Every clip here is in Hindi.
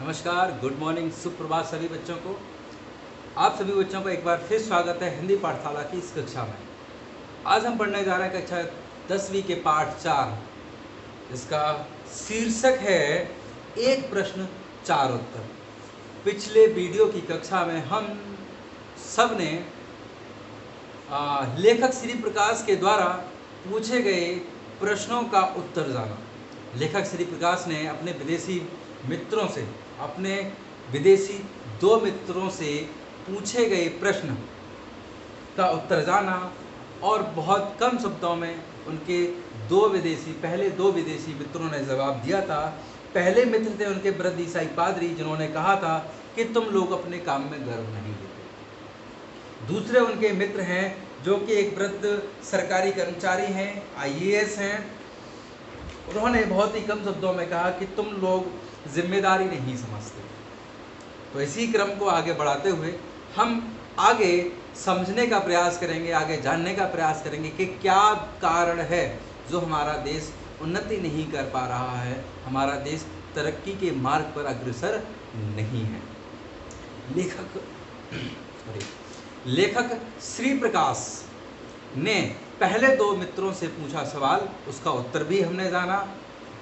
नमस्कार, गुड मॉर्निंग, सुप्रभात सभी बच्चों को। आप सभी बच्चों का एक बार फिर स्वागत है हिंदी पाठशाला की इस कक्षा में। आज हम पढ़ने जा रहे हैं कक्षा 10वीं के पाठ 4। इसका शीर्षक है एक प्रश्न चार उत्तर। पिछले वीडियो की कक्षा में हम सब ने लेखक श्री प्रकाश के द्वारा पूछे गए प्रश्नों का उत्तर जाना। लेखक श्री प्रकाश ने अपने विदेशी मित्रों से, अपने विदेशी दो मित्रों से पूछे गए प्रश्न का उत्तर जाना और बहुत कम शब्दों में उनके पहले दो विदेशी मित्रों ने जवाब दिया था। पहले मित्र थे उनके वृद्ध ईसाई पादरी, जिन्होंने कहा था कि तुम लोग अपने काम में गर्व नहीं लेते। दूसरे उनके मित्र हैं जो कि एक वृद्ध सरकारी कर्मचारी हैं, IAS हैं। उन्होंने बहुत ही कम शब्दों में कहा कि तुम लोग जिम्मेदारी नहीं समझते। तो इसी क्रम को आगे बढ़ाते हुए हम आगे समझने का प्रयास करेंगे, आगे जानने का प्रयास करेंगे कि क्या कारण है जो हमारा देश उन्नति नहीं कर पा रहा है, हमारा देश तरक्की के मार्ग पर अग्रसर नहीं है। लेखक श्री प्रकाश ने पहले दो मित्रों से पूछा सवाल, उसका उत्तर भी हमने जाना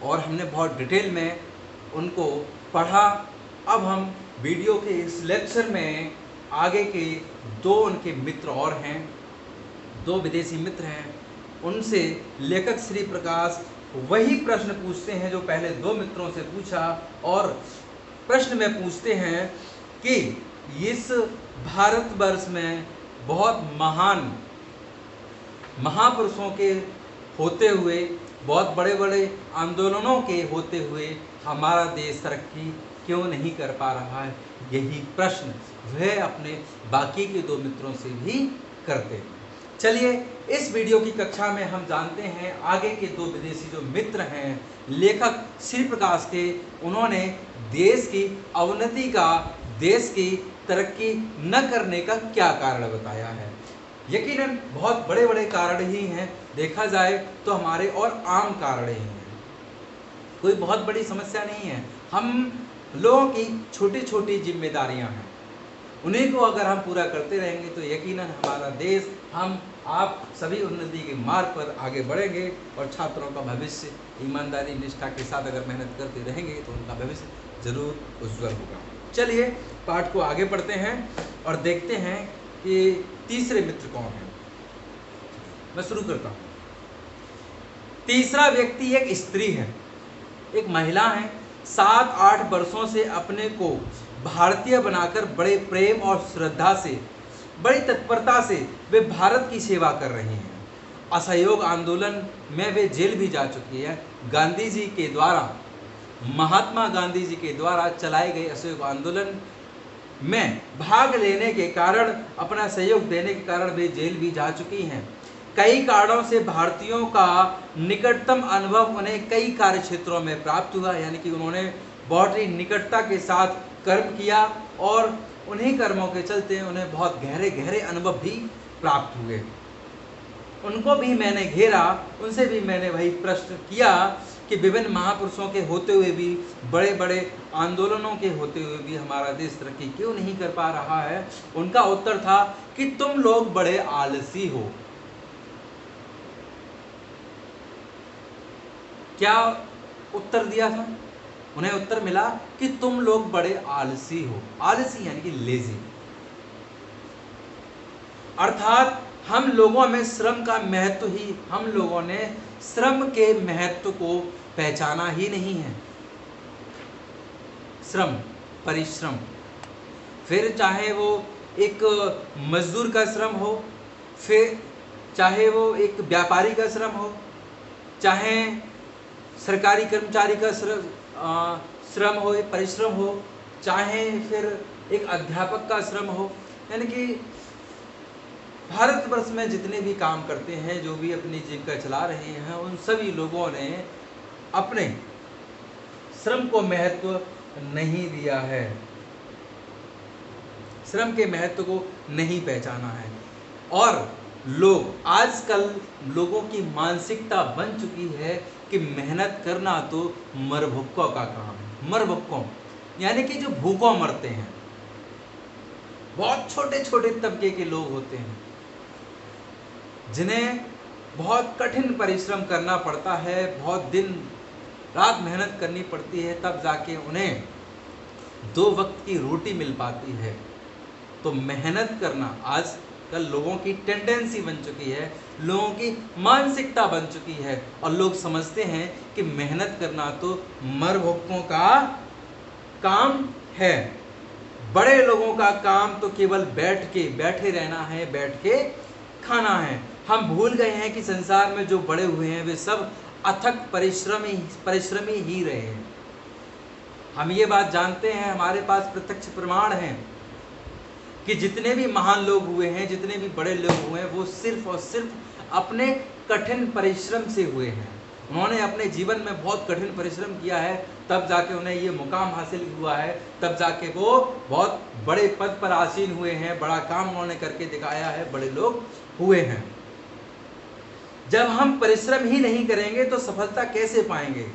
और हमने बहुत डिटेल में उनको पढ़ा। अब हम वीडियो के इस लेक्चर में आगे के दो उनके मित्र और हैं, दो विदेशी मित्र हैं, उनसे लेखक श्री प्रकाश वही प्रश्न पूछते हैं जो पहले दो मित्रों से पूछा। और प्रश्न में पूछते हैं कि इस भारतवर्ष में बहुत महान महापुरुषों के होते हुए, बहुत बड़े बड़े आंदोलनों के होते हुए हमारा देश तरक्की क्यों नहीं कर पा रहा है। यही प्रश्न वह अपने बाकी के दो मित्रों से भी करते हैं। चलिए इस वीडियो की कक्षा में हम जानते हैं आगे के दो विदेशी जो मित्र हैं लेखक श्री प्रकाश के, उन्होंने देश की अवनति का, देश की तरक्की न करने का क्या कारण बताया है। यकीनन बहुत बड़े बड़े कारण ही हैं, देखा जाए तो हमारे और आम कारण ही हैं, कोई बहुत बड़ी समस्या नहीं है। हम लोगों की छोटी छोटी जिम्मेदारियां हैं, उन्हीं को अगर हम पूरा करते रहेंगे तो यकीनन हमारा देश, हम आप सभी उन्नति के मार्ग पर आगे बढ़ेंगे और छात्रों का भविष्य ईमानदारी निष्ठा के साथ अगर मेहनत करते रहेंगे तो उनका भविष्य जरूर उज्जवल होगा। चलिए पाठ को आगे पढ़ते हैं और देखते हैं कि तीसरे मित्र कौन है। मैं शुरू करता हूँ। तीसरा व्यक्ति एक स्त्री है, एक महिला है। 7-8 वर्षों से अपने को भारतीय बनाकर बड़े प्रेम और श्रद्धा से, बड़ी तत्परता से वे भारत की सेवा कर रही हैं। असहयोग आंदोलन में वे जेल भी जा चुकी है। गांधी जी के द्वारा, महात्मा गांधी जी के द्वारा चलाए गए असहयोग आंदोलन में भाग लेने के कारण, अपना सहयोग देने के कारण वे जेल भी जा चुकी हैं। कई कारणों से भारतीयों का निकटतम अनुभव उन्हें कई कार्य क्षेत्रों में प्राप्त हुआ, यानी कि उन्होंने बहुत ही निकटता के साथ कर्म किया और उन्हीं कर्मों के चलते उन्हें बहुत गहरे गहरे अनुभव भी प्राप्त हुए। उनको भी मैंने घेरा, उनसे भी मैंने वही प्रश्न किया कि विभिन्न महापुरुषों के होते हुए भी, बड़े बड़े आंदोलनों के होते हुए भी हमारा देश तरक्की क्यों नहीं कर पा रहा है। उनका उत्तर था कि तुम लोग बड़े आलसी हो। क्या उत्तर दिया था? उन्हें उत्तर मिला कि तुम लोग बड़े आलसी हो। आलसी यानी कि लेजी, अर्थात हम लोगों में श्रम का महत्व ही, हम लोगों ने श्रम के महत्व को पहचाना ही नहीं है। श्रम, परिश्रम, फिर चाहे वो एक मजदूर का श्रम हो, फिर चाहे वो एक व्यापारी का श्रम हो, चाहे सरकारी कर्मचारी का श्रम हो, परिश्रम हो, चाहे फिर एक अध्यापक का श्रम हो, यानी कि भारतवर्ष में जितने भी काम करते हैं, जो भी अपनी जीविका चला रहे हैं, उन सभी लोगों ने अपने श्रम को महत्व नहीं दिया है, श्रम के महत्व को नहीं पहचाना है। और लोग, आजकल लोगों की मानसिकता बन चुकी है कि मेहनत करना तो मरभुक्कों का काम है। मरभुक्कों यानी कि जो भूखों मरते हैं, बहुत छोटे छोटे तबके के लोग होते हैं जिन्हें बहुत कठिन परिश्रम करना पड़ता है, बहुत दिन रात मेहनत करनी पड़ती है, तब जाके उन्हें 2 वक्त की रोटी मिल पाती है। तो मेहनत करना आजकल लोगों की टेंडेंसी बन चुकी है, लोगों की मानसिकता बन चुकी है, और लोग समझते हैं कि मेहनत करना तो मरभुक्कों का काम है। बड़े लोगों का काम तो केवल बैठे रहना है, बैठ के खाना है। हम भूल गए हैं कि संसार में जो बड़े हुए हैं वे सब अथक परिश्रमी ही रहे हैं। हम ये बात जानते हैं, हमारे पास प्रत्यक्ष प्रमाण है कि जितने भी महान लोग हुए हैं, जितने भी बड़े लोग हुए हैं, वो सिर्फ और सिर्फ अपने कठिन परिश्रम से हुए हैं। उन्होंने अपने जीवन में बहुत कठिन परिश्रम किया है, तब जाके उन्हें ये मुकाम हासिल हुआ है, तब जाके वो बहुत बड़े पद पर आसीन हुए हैं, बड़ा काम उन्होंने करके दिखाया है, बड़े लोग हुए हैं। जब हम परिश्रम ही नहीं करेंगे तो सफलता कैसे पाएंगे?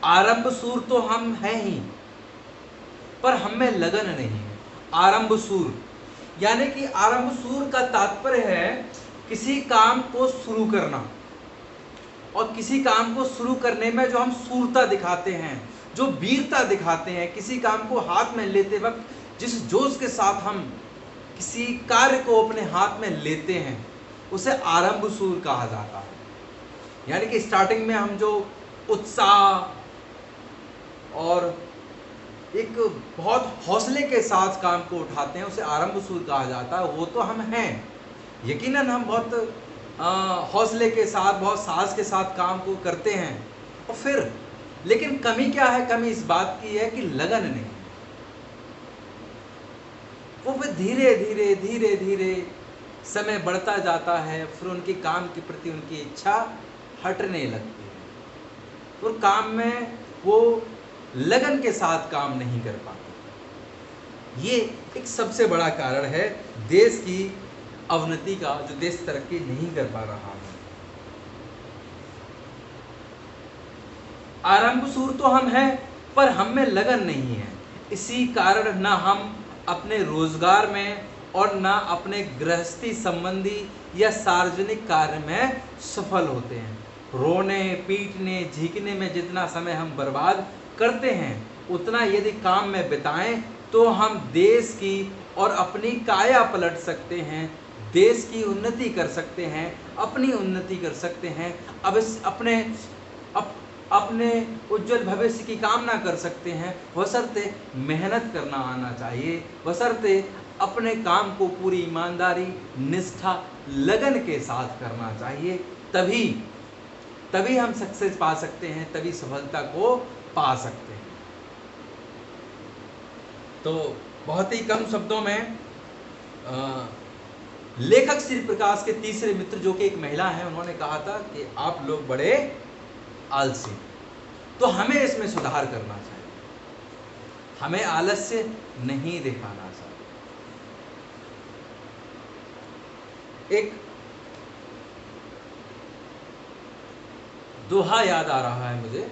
आरंभ सूर तो हम हैं ही, पर हम में लगन नहीं है। आरंभ सूर यानी कि आरंभ सूर का तात्पर्य है किसी काम को शुरू करना, और किसी काम को शुरू करने में जो हम सूरता दिखाते हैं, जो वीरता दिखाते हैं, किसी काम को हाथ में लेते वक्त जिस जोश के साथ हम किसी कार्य को अपने हाथ में लेते हैं, उसे आरंभ सूर कहा जाता है। यानी कि स्टार्टिंग में हम जो उत्साह और एक बहुत हौसले के साथ काम को उठाते हैं, उसे आरंभ सूर कहा जाता है। वो तो हम हैं, यकीनन हम बहुत हौसले के साथ, बहुत साहस के साथ काम को करते हैं, और फिर लेकिन कमी क्या है? कमी इस बात की है कि लगन नहीं। वो फिर धीरे धीरे धीरे धीरे समय बढ़ता जाता है, फिर उनके काम के प्रति उनकी इच्छा हटने लगती है, और काम में वो लगन के साथ काम नहीं कर पाते। ये एक सबसे बड़ा कारण है देश की अवनति का, जो देश तरक्की नहीं कर पा रहा है। आरंभ सूर तो हम हैं, पर हम में लगन नहीं है। इसी कारण न हम अपने रोजगार में और न अपने गृहस्थी संबंधी या सार्वजनिक कार्य में सफल होते हैं। रोने पीटने झीकने में जितना समय हम बर्बाद करते हैं, उतना यदि काम में बिताएं तो हम देश की और अपनी काया पलट सकते हैं, देश की उन्नति कर सकते हैं, अपनी उन्नति कर सकते हैं, अब इस अपने उज्जवल भविष्य की कामना कर सकते हैं। बशर्ते मेहनत करना आना चाहिए, बशर्ते अपने काम को पूरी ईमानदारी, निष्ठा, लगन के साथ करना चाहिए। तभी हम सक्सेस पा सकते हैं, तभी सफलता को पा सकते हैं। तो बहुत ही कम शब्दों में लेखक श्री प्रकाश के तीसरे मित्र, जो कि एक महिला है, उन्होंने कहा था कि आप लोग बड़े आलसी। तो हमें इसमें सुधार करना चाहिए, हमें आलस्य नहीं दिखाना चाहिए। एक दोहा याद आ रहा है मुझे,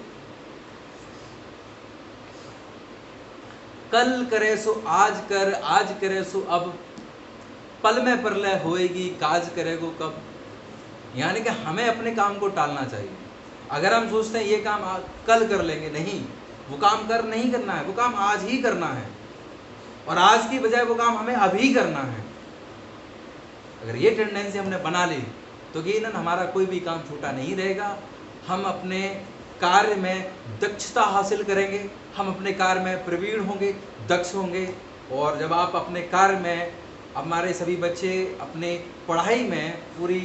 कल करे सो आज कर, आज करे सो अब, पल में प्रलय होएगी, काज करेगो कब। यानी कि हमें अपने काम को टालना चाहिए। अगर हम सोचते हैं ये काम कल कर लेंगे, नहीं, वो काम नहीं करना है, वो काम आज ही करना है, और आज की बजाय वो काम हमें अभी करना है। अगर ये टेंडेंसी हमने बना ली तो यकीनन हमारा कोई भी काम छूटा नहीं रहेगा। हम अपने कार्य में दक्षता हासिल करेंगे, हम अपने कार्य में प्रवीण होंगे, दक्ष होंगे। और जब आप अपने कार्य में, हमारे सभी बच्चे अपने पढ़ाई में पूरी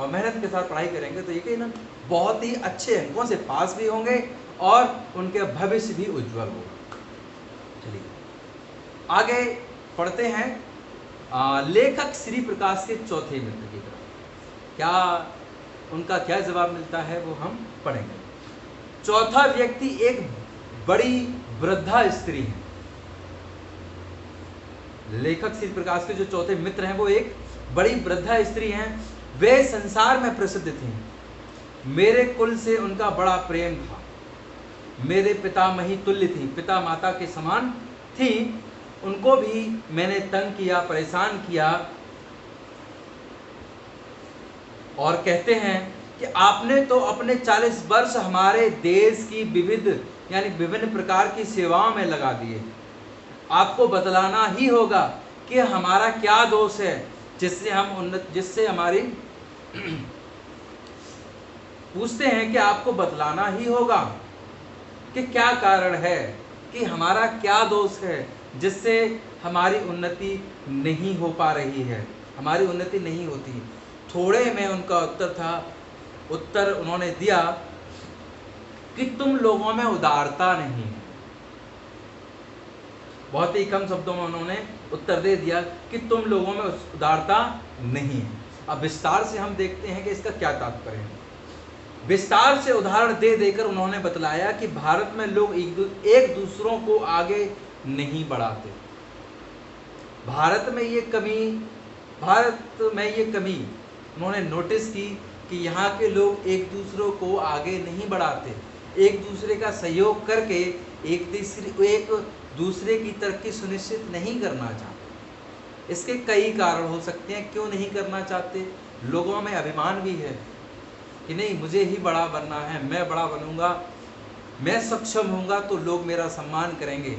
मेहनत के साथ पढ़ाई करेंगे तो यकीनन बहुत ही अच्छे अंकों से पास भी होंगे और उनके भविष्य भी उज्जवल होगा। चलिए आगे पढ़ते हैं लेखक श्री प्रकाश के चौथे मित्र की तरफ। उनका क्या जवाब मिलता है वो हम पढ़ेंगे। चौथा व्यक्ति एक बड़ी वृद्धा स्त्री है। लेखक श्री प्रकाश के जो चौथे मित्र हैं वो एक बड़ी वृद्धा स्त्री हैं। वे संसार में प्रसिद्ध थीं। मेरे कुल से उनका बड़ा प्रेम था। मेरे पितामही तुल्य थी, पिता माता के समान थी, उनको भी मैंने तंग किया, परेशान किया। और कहते हैं कि आपने तो अपने 40 वर्ष हमारे देश की विभिन्न प्रकार की सेवाओं में लगा दिए। आपको बतलाना ही होगा कि हमारा क्या दोष है जिससे हमारी पूछते हैं कि आपको बतलाना ही होगा कि क्या कारण है, कि हमारा क्या दोष है जिससे हमारी उन्नति नहीं हो पा रही है, हमारी उन्नति नहीं होती। थोड़े में उनका उत्तर उन्होंने दिया कि तुम लोगों में उदारता नहीं है। बहुत ही कम शब्दों में उन्होंने उत्तर दे दिया कि तुम लोगों में उदारता नहीं है। अब विस्तार से हम देखते हैं कि इसका क्या तात्पर्य है। विस्तार से उदाहरण दे देकर उन्होंने बतलाया कि भारत में लोग एक दूसरों को आगे नहीं बढ़ाते। भारत में ये कमी उन्होंने नोटिस की कि यहाँ के लोग एक दूसरों को आगे नहीं बढ़ाते, एक दूसरे का सहयोग करके एक दूसरे की तरक्की सुनिश्चित नहीं करना चाहते। इसके कई कारण हो सकते हैं क्यों नहीं करना चाहते। लोगों में अभिमान भी है कि नहीं, मुझे ही बड़ा बनना है, मैं बड़ा बनूंगा, मैं सक्षम होऊंगा तो लोग मेरा सम्मान करेंगे।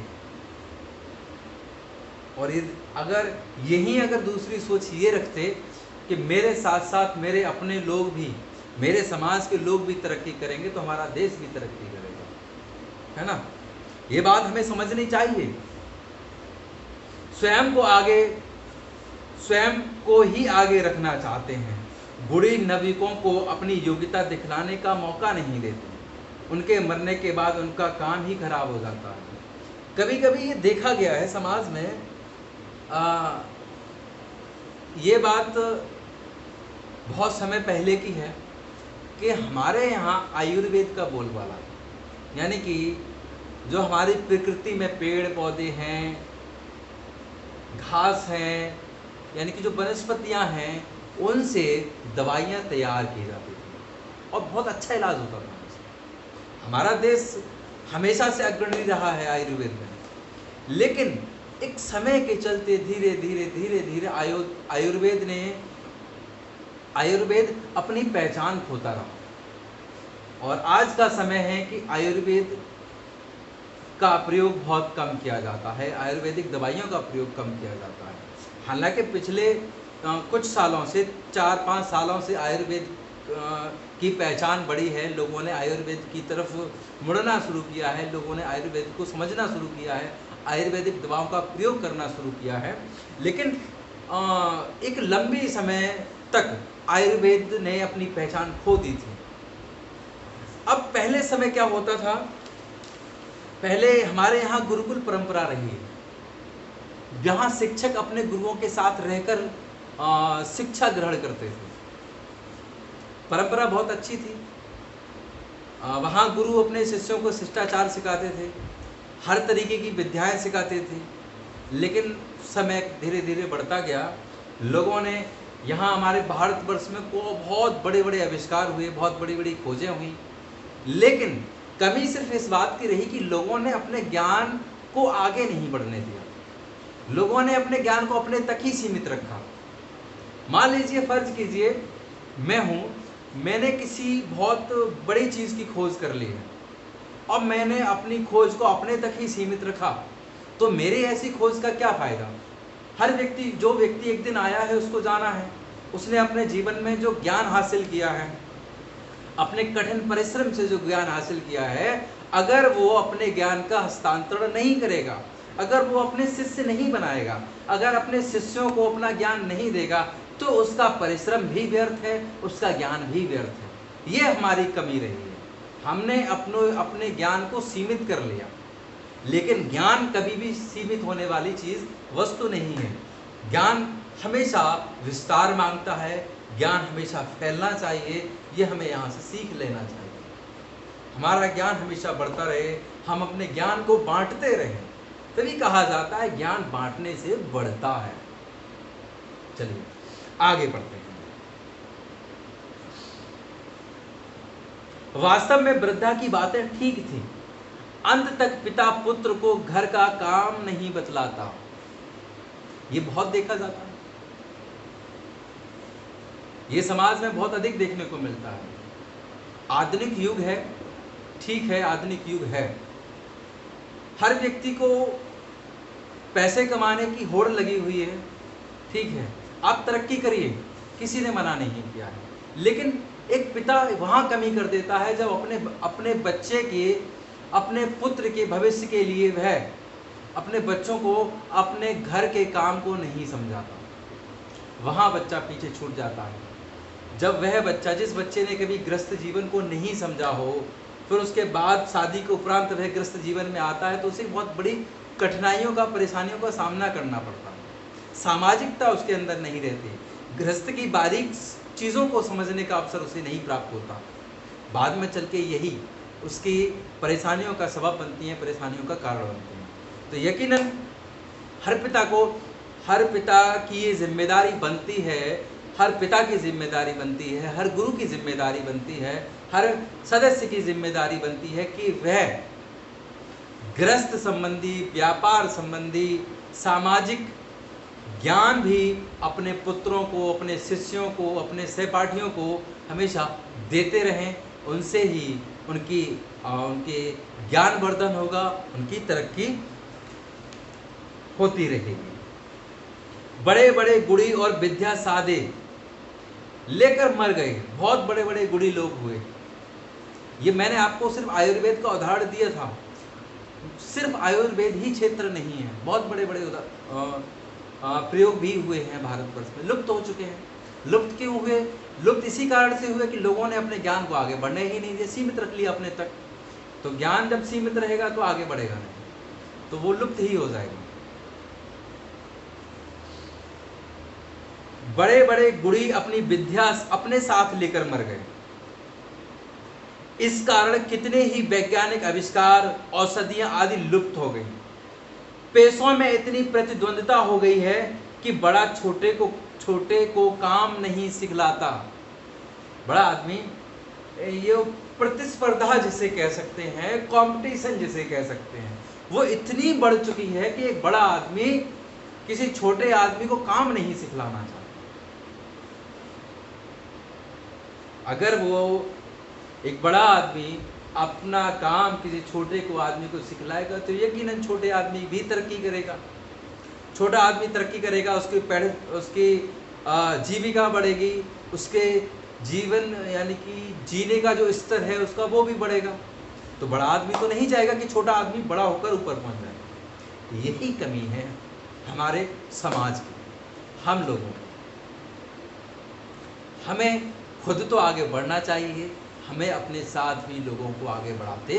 और अगर दूसरी सोच ये रखते कि मेरे साथ साथ मेरे अपने लोग भी, मेरे समाज के लोग भी तरक्की करेंगे तो हमारा देश भी तरक्की करेगा, है ना। ये बात हमें समझनी चाहिए। स्वयं को ही आगे रखना चाहते हैं। बूढ़ी नाविकों को अपनी योग्यता दिखलाने का मौका नहीं देते। उनके मरने के बाद उनका काम ही खराब हो जाता है। कभी कभी ये देखा गया है समाज में, ये बात बहुत समय पहले की है कि हमारे यहाँ आयुर्वेद का बोलबाला, यानी कि जो हमारी प्रकृति में पेड़ पौधे हैं, घास हैं, यानी कि जो वनस्पतियाँ हैं, उनसे दवाइयाँ तैयार की जाती थी और बहुत अच्छा इलाज होता था। हमारा देश हमेशा से अग्रणी रहा है आयुर्वेद में, लेकिन एक समय के चलते धीरे धीरे आयुर्वेद अपनी पहचान खोता रहा। और आज का समय है कि आयुर्वेद का प्रयोग बहुत कम किया जाता है, आयुर्वेदिक दवाइयों का प्रयोग कम किया जाता है। हालांकि पिछले कुछ सालों से 4-5 सालों से आयुर्वेद की पहचान बढ़ी है। लोगों ने आयुर्वेद की तरफ मुड़ना शुरू किया है, लोगों ने आयुर्वेद को समझना शुरू किया है, आयुर्वेदिक दवाओं का प्रयोग करना शुरू किया है। लेकिन एक लंबी समय तक आयुर्वेद ने अपनी पहचान खो दी थी। अब पहले समय क्या होता था, पहले हमारे यहाँ गुरुकुल परंपरा रही है, जहाँ शिक्षक अपने गुरुओं के साथ रहकर शिक्षा ग्रहण करते थे। परंपरा बहुत अच्छी थी। वहाँ गुरु अपने शिष्यों को शिष्टाचार सिखाते थे, हर तरीके की विद्याएं सिखाते थे। लेकिन समय धीरे धीरे बढ़ता गया। लोगों ने यहाँ हमारे भारतवर्ष में बहुत बड़े बड़े आविष्कार हुए, बहुत बड़ी बड़ी खोजें हुई, लेकिन कमी सिर्फ इस बात की रही कि लोगों ने अपने ज्ञान को आगे नहीं बढ़ने दिया। लोगों ने अपने ज्ञान को अपने तक ही सीमित रखा। मान लीजिए, फर्ज कीजिए मैं हूँ, मैंने किसी बहुत बड़ी चीज़ की खोज कर ली है और मैंने अपनी खोज को अपने तक ही सीमित रखा, तो मेरी ऐसी खोज का क्या फ़ायदा। जो व्यक्ति एक दिन आया है उसको जाना है, उसने अपने जीवन में जो ज्ञान हासिल किया है, अपने कठिन परिश्रम से जो ज्ञान हासिल किया है, अगर वो अपने ज्ञान का हस्तांतरण नहीं करेगा, अगर वो अपने शिष्य नहीं बनाएगा, अगर अपने शिष्यों को अपना ज्ञान नहीं देगा, तो उसका परिश्रम भी व्यर्थ है, उसका ज्ञान भी व्यर्थ है। ये हमारी कमी रही है। हमने अपने ज्ञान को सीमित कर लिया, लेकिन ज्ञान कभी भी सीमित होने वाली चीज़ वस्तु नहीं है। ज्ञान हमेशा विस्तार मांगता है, ज्ञान हमेशा फैलना चाहिए। ये हमें यहाँ से सीख लेना चाहिए। हमारा ज्ञान हमेशा बढ़ता रहे, हम अपने ज्ञान को बांटते रहें। तभी कहा जाता है ज्ञान बांटने से बढ़ता है। चलिए आगे बढ़ते हैं। वास्तव में वृद्धा की बातें ठीक थी। अंत तक पिता पुत्र को घर का काम नहीं बतलाता। ये बहुत देखा जाता है, ये समाज में बहुत अधिक देखने को मिलता है। आधुनिक युग है, ठीक है, आधुनिक युग है, हर व्यक्ति को पैसे कमाने की होड़ लगी हुई है, ठीक है, आप तरक्की करिए, किसी ने मना नहीं किया है। लेकिन एक पिता वहाँ कमी कर देता है जब अपने बच्चे के, अपने पुत्र के भविष्य के लिए वह अपने बच्चों को अपने घर के काम को नहीं समझाता, वहाँ बच्चा पीछे छूट जाता है। जब वह बच्चा, जिस बच्चे ने कभी गृहस्थ जीवन को नहीं समझा हो, फिर उसके बाद शादी के उपरांत वह गृहस्थ जीवन में आता है तो उसे बहुत बड़ी कठिनाइयों का, परेशानियों का सामना करना पड़ता है। सामाजिकता उसके अंदर नहीं रहती, गृहस्थ की बारीक चीज़ों को समझने का अवसर उसे नहीं प्राप्त होता। बाद में चल के यही उसकी परेशानियों का सबब बनती हैं, परेशानियों का कारण बनती हैं। तो यकीनन हर पिता की ये जिम्मेदारी बनती है, हर पिता की जिम्मेदारी बनती है, हर गुरु की जिम्मेदारी बनती है, हर सदस्य की जिम्मेदारी बनती है कि वह गृहस्थ संबंधी, व्यापार संबंधी, सामाजिक ज्ञान भी अपने पुत्रों को, अपने शिष्यों को, अपने सहपाठियों को हमेशा देते रहें। उनसे ही उनके ज्ञानवर्धन होगा, उनकी तरक्की होती रहेगी। बड़े बड़े गुणी और विद्या साधे लेकर मर गए, बहुत बड़े बड़े गुणी लोग हुए। ये मैंने आपको सिर्फ आयुर्वेद का उदाहरण दिया था, सिर्फ आयुर्वेद ही क्षेत्र नहीं है, बहुत बड़े बड़े प्रयोग भी हुए हैं भारतवर्ष में, लुप्त हो चुके हैं। लुप्त क्यों हुए? लुप्त इसी कारण से हुए कि लोगों ने अपने ज्ञान को आगे बढ़ने ही नहीं दिया, सीमित रख लिया अपने तक। तो ज्ञान जब सीमित रहेगा तो आगे बढ़ेगा नहीं, तो वो लुप्त ही हो जाएगा। बड़े बड़े गुणी अपनी विद्या अपने साथ लेकर मर गए। इस कारण कितने ही वैज्ञानिक आविष्कार, औषधियां आदि लुप्त हो गई। पेशों में इतनी प्रतिद्वंद्विता हो गई है कि बड़ा छोटे को काम नहीं सिखलाता। बड़ा आदमी, ये प्रतिस्पर्धा जिसे कह सकते हैं, कंपटीशन जिसे कह सकते हैं, वो इतनी बढ़ चुकी है कि एक बड़ा आदमी किसी छोटे आदमी को काम नहीं सिखलाना चाहता। अगर वो एक बड़ा आदमी अपना काम किसी छोटे को आदमी को सिखलाएगा तो यकीनन छोटे आदमी भी तरक्की करेगा। छोटा आदमी तरक्की करेगा, उसकी जीविका बढ़ेगी, उसके जीवन यानी कि जीने का जो स्तर है उसका वो भी बढ़ेगा। तो बड़ा आदमी तो नहीं चाहेगा कि छोटा आदमी बड़ा होकर ऊपर पहुंच जाए। यही कमी है हमारे समाज की, हम लोगों की। हमें खुद तो आगे बढ़ना चाहिए, हमें अपने साथ भी लोगों को आगे बढ़ाते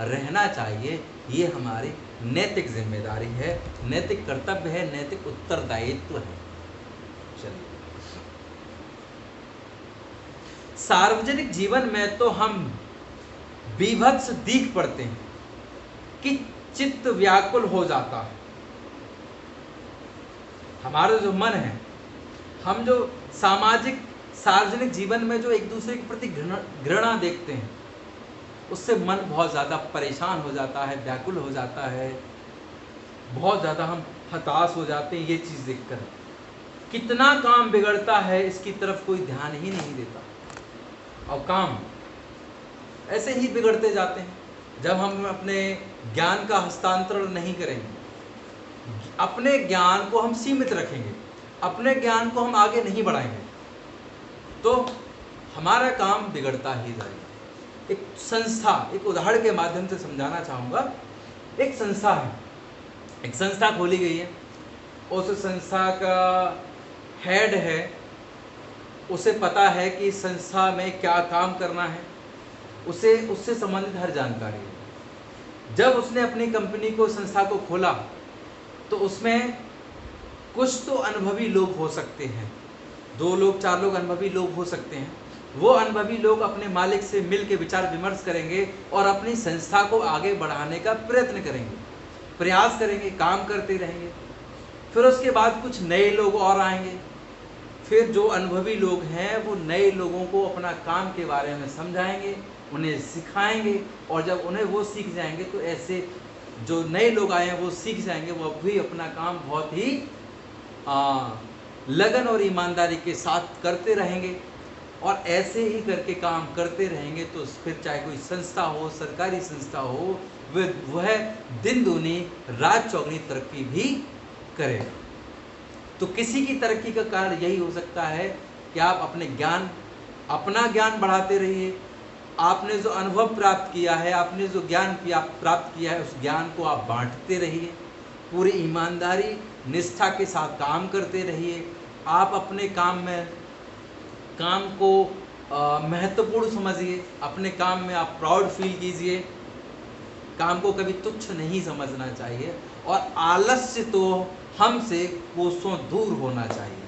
रहना चाहिए। ये हमारी नैतिक जिम्मेदारी है, नैतिक कर्तव्य है, नैतिक उत्तरदायित्व है। चलिए, सार्वजनिक जीवन में तो हम बीभत्स दिख पड़ते हैं कि चित्त व्याकुल हो जाता है। हमारा जो मन है, हम जो सार्वजनिक जीवन में जो एक दूसरे के प्रति घृणा देखते हैं, उससे मन बहुत ज़्यादा परेशान हो जाता है, व्याकुल हो जाता है, बहुत ज़्यादा हम हताश हो जाते हैं ये चीज़ देखकर। कितना काम बिगड़ता है, इसकी तरफ कोई ध्यान ही नहीं देता, और काम ऐसे ही बिगड़ते जाते हैं जब हम अपने ज्ञान का हस्तांतरण नहीं करेंगे, अपने ज्ञान को हम सीमित रखेंगे, अपने ज्ञान को हम आगे नहीं बढ़ाएंगे, तो हमारा काम बिगड़ता ही जाएगा। एक संस्था, एक उदाहरण के माध्यम से समझाना चाहूँगा। एक संस्था है, एक संस्था खोली गई है, उस संस्था का हेड है, उसे पता है कि संस्था में क्या काम करना है, उसे उससे संबंधित हर जानकारी है। जब उसने अपनी कंपनी को, संस्था को खोला तो उसमें कुछ तो अनुभवी लोग हो सकते हैं, 2 लोग 4 लोग अनुभवी लोग हो सकते हैं। वो अनुभवी लोग अपने मालिक से मिल के विचार विमर्श करेंगे और अपनी संस्था को आगे बढ़ाने का प्रयत्न करेंगे, प्रयास करेंगे, काम करते रहेंगे। फिर उसके बाद कुछ नए लोग और आएंगे, फिर जो अनुभवी लोग हैं वो नए लोगों को अपना काम के बारे में समझाएंगे, उन्हें सिखाएंगे, और जब उन्हें वो सीख जाएंगे तो ऐसे जो नए लोग आए हैं वो सीख जाएंगे, वो भी अपना काम बहुत ही लगन और ईमानदारी के साथ करते रहेंगे। और ऐसे ही करके काम करते रहेंगे तो फिर चाहे कोई संस्था हो, सरकारी संस्था हो, वह दिन दूनी रात चौगुनी तरक्की भी करेगा। तो किसी की तरक्की का कारण यही हो सकता है कि आप अपना ज्ञान बढ़ाते रहिए। आपने जो अनुभव प्राप्त किया है, आपने जो ज्ञान प्राप्त किया है, उस ज्ञान को आप बांटते रहिए। पूरी ईमानदारी निष्ठा के साथ काम करते रहिए। आप अपने काम को महत्वपूर्ण समझिए। अपने काम में आप प्राउड फील कीजिए। काम को कभी तुच्छ नहीं समझना चाहिए। और आलस्य तो हमसे कोसों दूर होना चाहिए।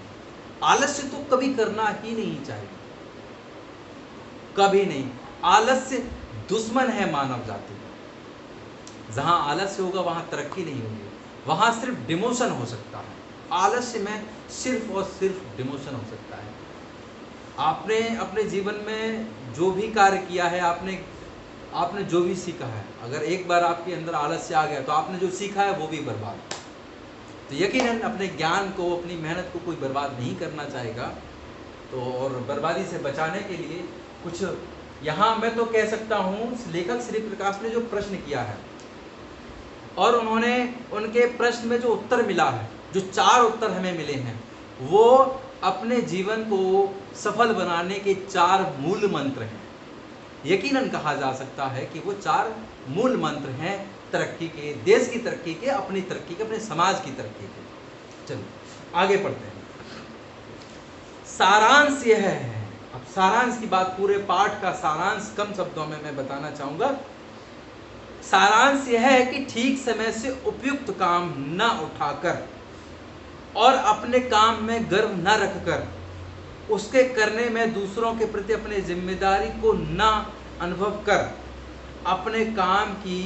आलस्य तो कभी करना ही नहीं चाहिए, कभी नहीं। आलस्य दुश्मन है मानव जाति का। जहां आलस्य होगा वहां तरक्की नहीं होगी, वहां सिर्फ डिमोशन हो सकता है। आलस्य में सिर्फ और सिर्फ डिमोशन हो सकता है। आपने अपने जीवन में जो भी कार्य किया है, आपने जो भी सीखा है, अगर एक बार आपके अंदर आलस्य आ गया तो आपने जो सीखा है वो भी बर्बाद। तो यकीनन अपने ज्ञान को, अपनी मेहनत को कोई बर्बाद नहीं करना चाहेगा। तो और बर्बादी से बचाने के लिए कुछ यहाँ मैं तो कह सकता हूँ, लेखक श्री प्रकाश ने जो प्रश्न किया है और उन्होंने उनके प्रश्न में जो उत्तर मिला है, जो 4 उत्तर हमें मिले हैं, वो अपने जीवन को सफल बनाने के 4 मूल मंत्र हैं। यकीनन कहा जा सकता है कि वो 4 मूल मंत्र हैं तरक्की के, देश की तरक्की के, अपनी तरक्की के, अपने समाज की तरक्की के। चलो आगे पढ़ते हैं। सारांश यह है, अब सारांश की बात, पूरे पाठ का सारांश कम शब्दों में मैं बताना चाहूंगा। सारांश यह है कि ठीक समय से उपयुक्त काम न उठाकर और अपने काम में गर्व न रखकर उसके करने में दूसरों के प्रति अपनी जिम्मेदारी को न अनुभव कर अपने काम की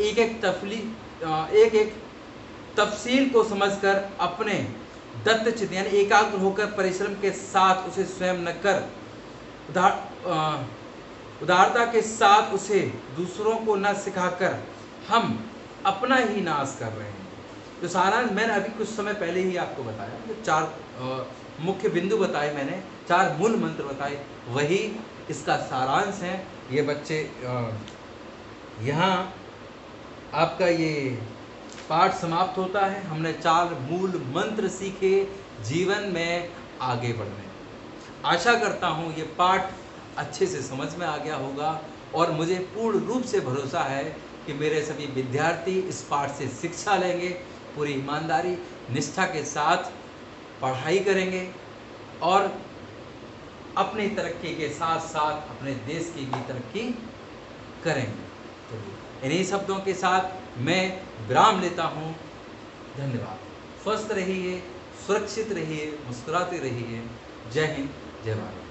एक एक तफसील को समझकर अपने दत्तचित्त यानी एकाग्र होकर परिश्रम के साथ उसे स्वयं न कर उदारता के साथ उसे दूसरों को न सिखाकर हम अपना ही नाश कर रहे हैं। तो सारांश मैंने अभी कुछ समय पहले ही आपको बताया, जो 4 मुख्य बिंदु बताए मैंने, 4 मूल मंत्र बताए, वही इसका सारांश है। ये बच्चे यहाँ आपका ये पाठ समाप्त होता है। हमने 4 मूल मंत्र सीखे जीवन में आगे बढ़ने। आशा करता हूँ ये पाठ अच्छे से समझ में आ गया होगा और मुझे पूर्ण रूप से भरोसा है कि मेरे सभी विद्यार्थी इस पाठ से शिक्षा लेंगे, पूरी ईमानदारी निष्ठा के साथ पढ़ाई करेंगे और अपनी तरक्की के साथ साथ अपने देश की भी तरक्की करेंगे। तो इन्हीं शब्दों के साथ मैं विराम लेता हूँ। धन्यवाद। स्वस्थ रहिए, सुरक्षित रहिए, मुस्कुराते रहिए। जय हिंद, जय भारत।